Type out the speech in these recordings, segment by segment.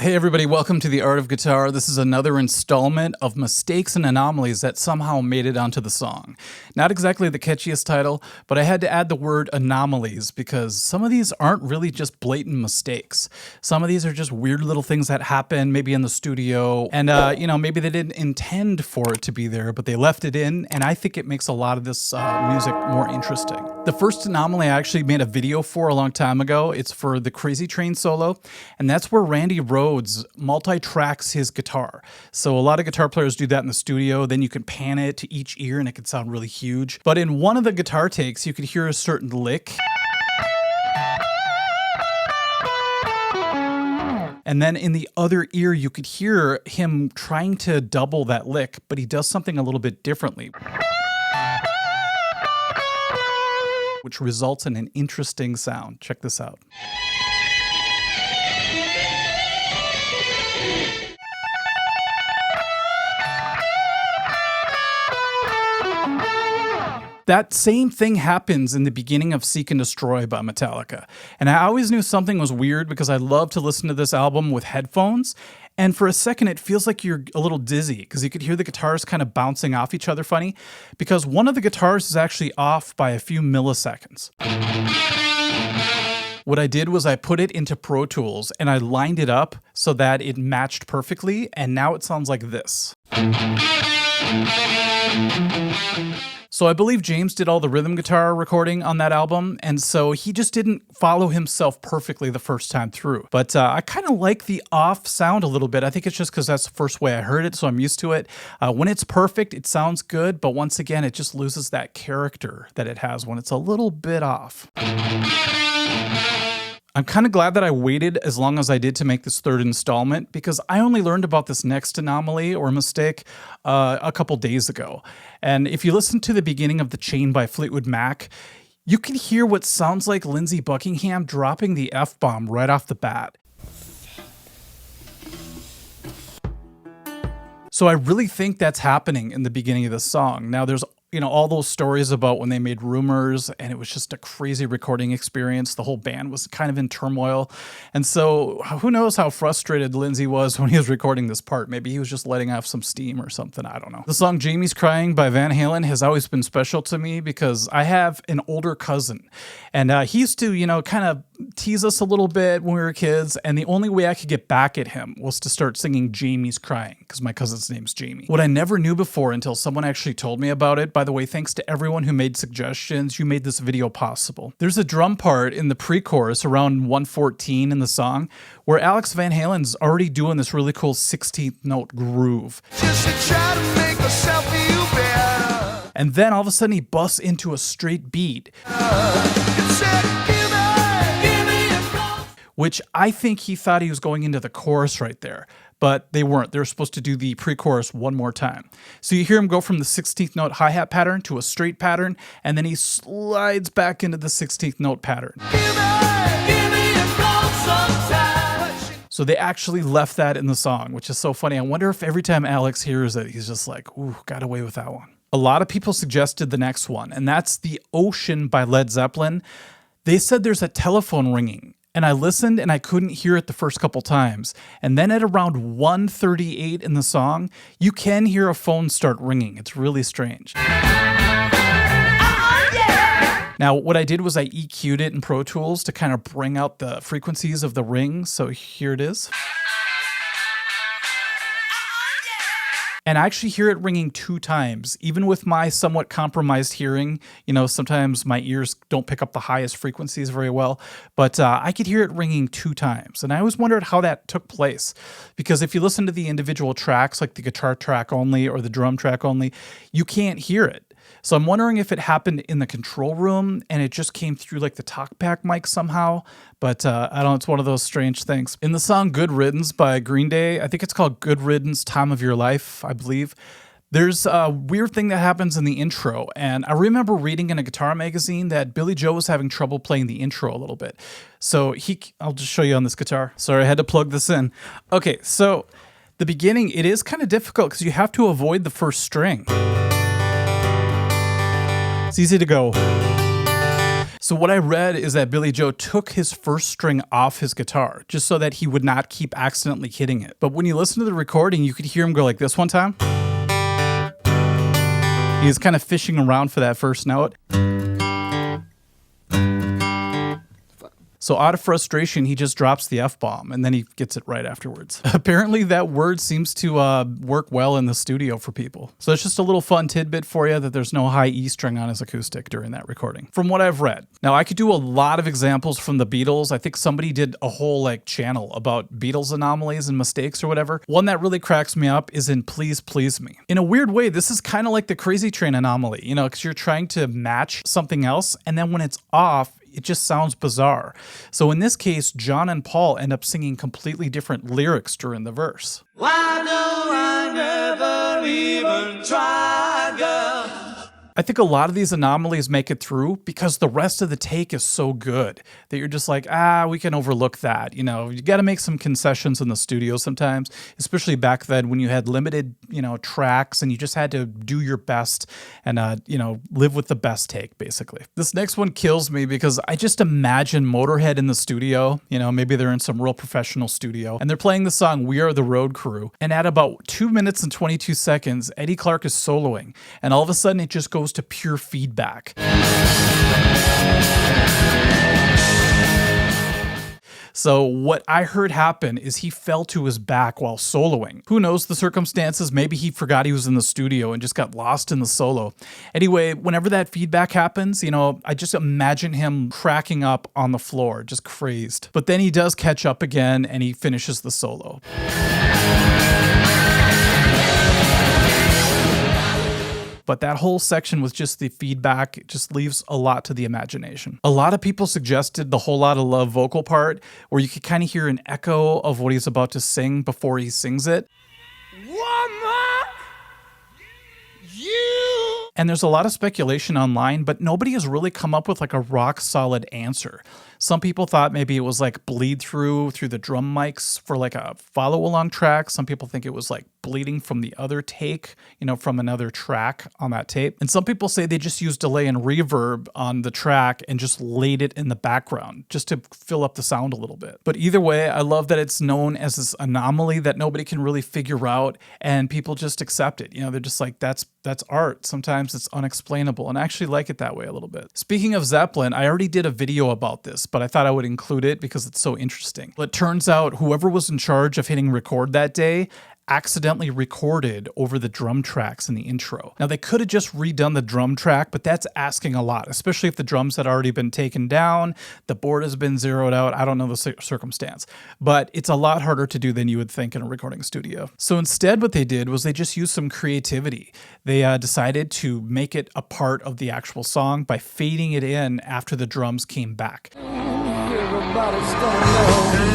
Hey everybody, welcome to The Art of Guitar. This is another installment of mistakes and anomalies that somehow made it onto the song. Not exactly the catchiest title, but I had to add the word anomalies because some of these aren't really just blatant mistakes. Some of these are just weird little things that happen maybe in the studio and maybe they didn't intend for it to be there, but they left it in, and I think it makes a lot of this music more interesting. The first anomaly I actually made a video for a long time ago. It's for the Crazy Train solo, and that's where Randy Rhoads multi-tracks his guitar. So a lot of guitar players do that in the studio. Then you can pan it to each ear and it can sound really huge. But in one of the guitar takes, you could hear a certain lick. And then in the other ear, you could hear him trying to double that lick, but he does something a little bit differently, which results in an interesting sound. Check this out. That same thing happens in the beginning of Seek and Destroy by Metallica. And I always knew something was weird because I love to listen to this album with headphones. And for a second, it feels like you're a little dizzy because you could hear the guitars kind of bouncing off each other funny because one of the guitars is actually off by a few milliseconds. What I did was I put it into Pro Tools and I lined it up so that it matched perfectly. And now it sounds like this. So I believe James did all the rhythm guitar recording on that album, and so he just didn't follow himself perfectly the first time through. But I kind of like the off sound a little bit. I think it's just because that's the first way I heard it, so I'm used to it. When it's perfect, it sounds good, but once again, it just loses that character that it has when it's a little bit off. I'm kind of glad that I waited as long as I did to make this third installment because I only learned about this next anomaly or mistake a couple days ago. And if you listen to the beginning of The Chain by Fleetwood Mac, you can hear what sounds like Lindsey Buckingham dropping the F-bomb right off the bat. So I really think that's happening in the beginning of the song. Now there's all those stories about when they made Rumors and it was just a crazy recording experience. The whole band was kind of in turmoil. And so who knows how frustrated Lindsey was when he was recording this part. Maybe he was just letting off some steam or something. I don't know. The song Jamie's Crying by Van Halen has always been special to me because I have an older cousin and he used to, kind of tease us a little bit when we were kids. And the only way I could get back at him was to start singing Jamie's Crying because my cousin's name's Jamie. What I never knew before until someone actually told me about it, by the way, thanks to everyone who made suggestions, you made this video possible. There's a drum part in the pre-chorus around 114 in the song where Alex Van Halen's already doing this really cool 16th note groove. Just to try to make myself feel better. And then all of a sudden he busts into a straight beat. Which I think he thought he was going into the chorus right there, but they weren't. They were supposed to do the pre-chorus one more time. So you hear him go from the 16th note hi-hat pattern to a straight pattern, and then he slides back into the 16th note pattern. So they actually left that in the song, which is so funny. I wonder if every time Alex hears it, he's just like, ooh, got away with that one. A lot of people suggested the next one, and that's The Ocean by Led Zeppelin. They said there's a telephone ringing. And I listened and I couldn't hear it the first couple times. And then at around 1:38 in the song, you can hear a phone start ringing. It's really strange. Now, what I did was I EQ'd it in Pro Tools to kind of bring out the frequencies of the ring. So here it is. And I actually hear it ringing 2 times, even with my somewhat compromised hearing. Sometimes my ears don't pick up the highest frequencies very well, but I could hear it ringing 2 times. And I always wondered how that took place, because if you listen to the individual tracks, like the guitar track only or the drum track only, you can't hear it. So I'm wondering if it happened in the control room and it just came through like the talkback mic somehow. But I don't know, it's one of those strange things. In the song Good Riddance by Green Day, I think it's called Good Riddance, Time of Your Life, I believe. There's a weird thing that happens in the intro. And I remember reading in a guitar magazine that Billy Joe was having trouble playing the intro a little bit. So I'll just show you on this guitar. Sorry, I had to plug this in. Okay, so the beginning, it is kind of difficult because you have to avoid the first string. It's easy to go. So what I read is that Billy Joe took his first string off his guitar just so that he would not keep accidentally hitting it. But when you listen to the recording, you could hear him go like this one time. He's kind of fishing around for that first note. So out of frustration, he just drops the F-bomb and then he gets it right afterwards. Apparently that word seems to work well in the studio for people. So it's just a little fun tidbit for you that there's no high E string on his acoustic during that recording, from what I've read. Now I could do a lot of examples from the Beatles. I think somebody did a whole channel about Beatles anomalies and mistakes or whatever. One that really cracks me up is in Please Please Me. In a weird way, this is kind of like the Crazy Train anomaly, because you're trying to match something else, and then when it's off, it just sounds bizarre. So in this case, John and Paul end up singing completely different lyrics during the verse. Why do I never even try, girl? I think a lot of these anomalies make it through because the rest of the take is so good that you're just like, we can overlook that. You got to make some concessions in the studio sometimes, especially back then when you had limited, tracks and you just had to do your best and, live with the best take, basically. This next one kills me because I just imagine Motorhead in the studio. Maybe they're in some real professional studio and they're playing the song We Are the Road Crew. And at about 2 minutes and 22 seconds, Eddie Clark is soloing. And all of a sudden it just goes to pure feedback. So what I heard happen is he fell to his back while soloing. Who knows the circumstances? Maybe he forgot he was in the studio and just got lost in the solo. Anyway, whenever that feedback happens, I just imagine him cracking up on the floor, just crazed. But then he does catch up again and he finishes the solo. But that whole section with just the feedback, it just leaves a lot to the imagination. A lot of people suggested the Whole Lotta Love vocal part where you could kind of hear an echo of what he's about to sing before he sings it. Woman, you. And there's a lot of speculation online, but nobody has really come up with a rock solid answer. Some people thought maybe it was bleed through the drum mics for a follow along track. Some people think it was bleeding from the other take, from another track on that tape. And some people say they just used delay and reverb on the track and just laid it in the background just to fill up the sound a little bit. But either way, I love that it's known as this anomaly that nobody can really figure out and people just accept it. They're just that's art. Sometimes it's unexplainable, and I actually like it that way a little bit. Speaking of Zeppelin, I already did a video about this, but I thought I would include it because it's so interesting. Well, it turns out whoever was in charge of hitting record that day accidentally recorded over the drum tracks in the intro. Now they could have just redone the drum track, but that's asking a lot, especially if the drums had already been taken down, the board has been zeroed out. I don't know the circumstance, but it's a lot harder to do than you would think in a recording studio. So instead what they did was they just used some creativity. They decided to make it a part of the actual song by fading it in after the drums came back. Everybody's gonna know.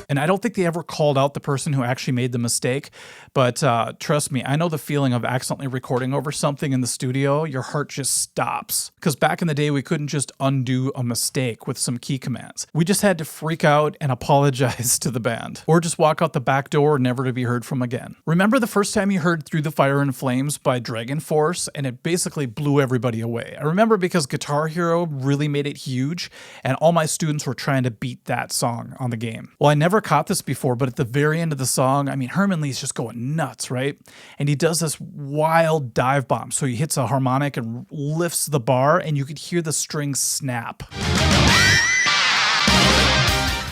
And I don't think they ever called out the person who actually made the mistake, but trust me, I know the feeling of accidentally recording over something in the studio. Your heart just stops. Because back in the day, we couldn't just undo a mistake with some key commands. We just had to freak out and apologize to the band, or just walk out the back door, never to be heard from again. Remember the first time you heard Through the Fire and Flames by Dragon Force, and it basically blew everybody away. I remember because Guitar Hero really made it huge, and all my students were trying to beat that song on the game. Well, I never caught this before, but at the very end of the song, Herman Lee's just going nuts, right? And he does this wild dive bomb. So he hits a harmonic and lifts the bar, and you could hear the strings snap.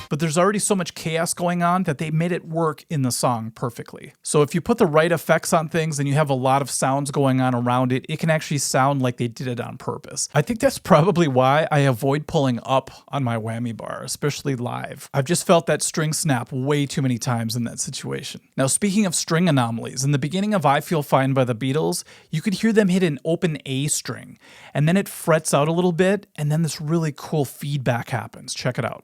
But there's already so much chaos going on that they made it work in the song perfectly. So if you put the right effects on things and you have a lot of sounds going on around it, it can actually sound like they did it on purpose. I think that's probably why I avoid pulling up on my whammy bar, especially live. I've just felt that string snap way too many times in that situation. Now, speaking of string anomalies, in the beginning of I Feel Fine by the Beatles, you could hear them hit an open A string, and then it frets out a little bit, and then this really cool feedback happens. Check it out.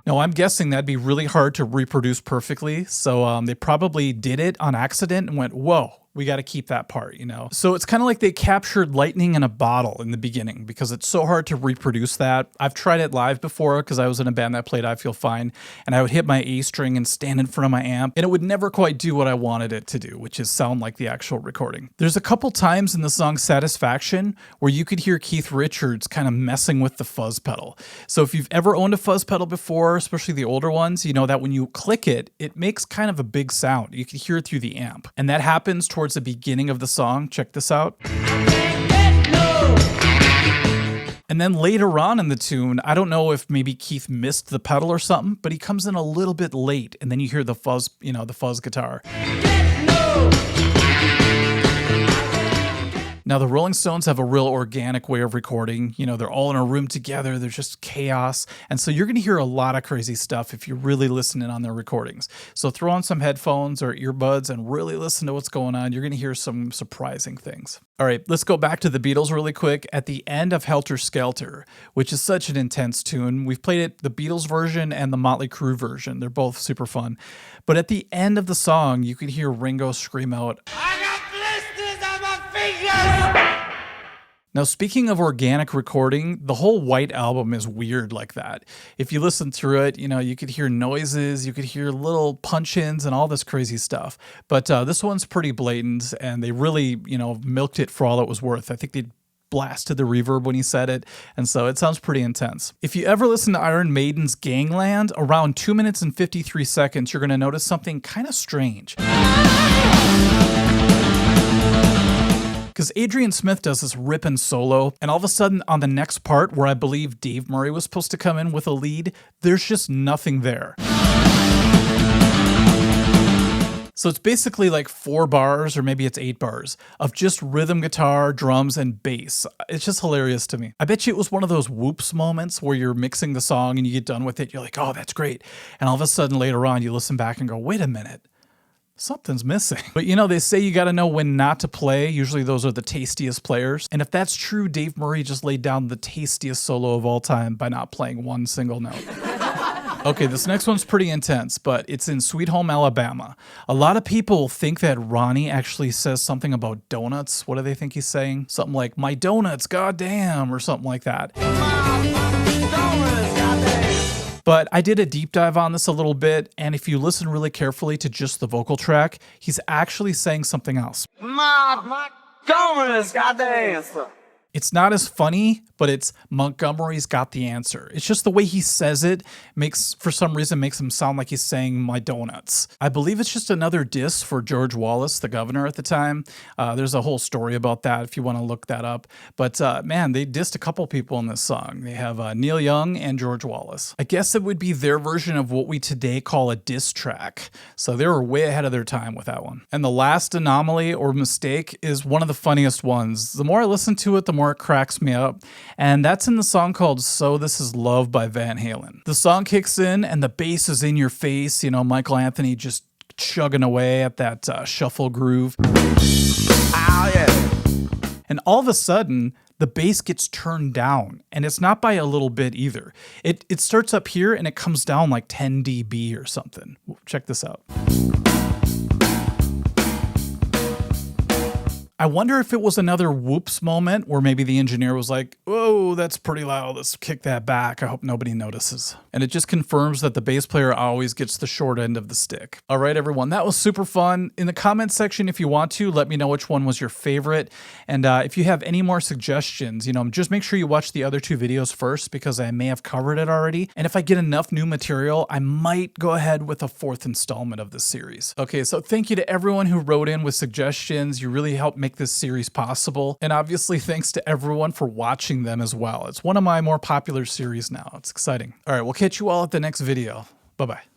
Now, I'm guessing that'd be really hard to reproduce perfectly, so they probably did it on accident and went, whoa, we got to keep that part, you know? So it's kind of like they captured lightning in a bottle in the beginning because it's so hard to reproduce that. I've tried it live before because I was in a band that played I Feel Fine, and I would hit my A string and stand in front of my amp, and it would never quite do what I wanted it to do, which is sound like the actual recording. There's a couple times in the song Satisfaction where you could hear Keith Richards kind of messing with the fuzz pedal. So if you've ever owned a fuzz pedal before, especially the older ones, you know that when you click it, it makes kind of a big sound. You can hear it through the amp. And that happens towards the beginning of the song. Check this out. And then later on in the tune, I don't know if maybe Keith missed the pedal or something, but he comes in a little bit late, and then you hear the fuzz, you know, the fuzz guitar. Now, the Rolling Stones have a real organic way of recording. You know, they're all in a room together. There's just chaos. And so you're going to hear a lot of crazy stuff if you're really listening on their recordings. So throw on some headphones or earbuds and really listen to what's going on. You're going to hear some surprising things. All right, let's go back to the Beatles really quick. At the end of Helter Skelter, which is such an intense tune, we've played it, the Beatles version and the Motley Crue version. They're both super fun. But at the end of the song, you can hear Ringo scream out, I got blisters on my fingers. Now, speaking of organic recording, the whole White Album is weird like that. If you listen through it, you know, you could hear noises, you could hear little punch-ins and all this crazy stuff. But this one's pretty blatant, and they really, you know, milked it for all it was worth. I think they blasted the reverb when he said it, and so it sounds pretty intense. If you ever listen to Iron Maiden's Gangland, around 2 minutes and 53 seconds, you're going to notice something kind of strange. Because Adrian Smith does this ripping solo, and all of a sudden on the next part where I believe Dave Murray was supposed to come in with a lead, there's just nothing there. So it's basically like 4 bars, or maybe it's 8 bars, of just rhythm guitar, drums, and bass. It's just hilarious to me. I bet you it was one of those whoops moments where you're mixing the song and you get done with it, you're like, oh, that's great. And all of a sudden later on, you listen back and go, wait a minute. Something's missing. But you know, they say you got to know when not to play. Usually those are the tastiest players. And if that's true, Dave Murray just laid down the tastiest solo of all time by not playing one single note. Okay, this next one's pretty intense, but it's in Sweet Home Alabama. A lot of people think that Ronnie actually says something about donuts. What do they think he's saying? Something like, my donuts, goddamn, or something like that. But I did a deep dive on this a little bit, and if you listen really carefully to just the vocal track, he's actually saying something else. Montgomery's got the answer. It's not as funny, but it's Montgomery's got the answer. It's just the way he says it for some reason makes him sound like he's saying my donuts. I believe it's just another diss for George Wallace, the governor at the time. There's a whole story about that if you want to look that up. But man, they dissed a couple people in this song. They have Neil Young and George Wallace. I guess it would be their version of what we today call a diss track. So they were way ahead of their time with that one. And the last anomaly or mistake is one of the funniest ones. The more I listen to it, the more it cracks me up, and that's in the song called So This Is Love by Van Halen. The song kicks in and the bass is in your face, you know, Michael Anthony just chugging away at that shuffle groove. Oh, yeah. And all of a sudden, the bass gets turned down, and it's not by a little bit either. It starts up here and it comes down like 10 dB or something. Check this out. I wonder if it was another whoops moment where maybe the engineer was like, whoa, that's pretty loud. Let's kick that back. I hope nobody notices. And it just confirms that the bass player always gets the short end of the stick. All right, everyone, that was super fun. In the comments section, if you want to, let me know which one was your favorite. And if you have any more suggestions, you know, just make sure you watch the other 2 videos first because I may have covered it already. And if I get enough new material, I might go ahead with a 4th installment of this series. Okay, so thank you to everyone who wrote in with suggestions. You really helped make this series possible, and obviously thanks to everyone for watching them as well. It's one of my more popular series now. It's exciting. All right, we'll catch you all at the next video. Bye-bye.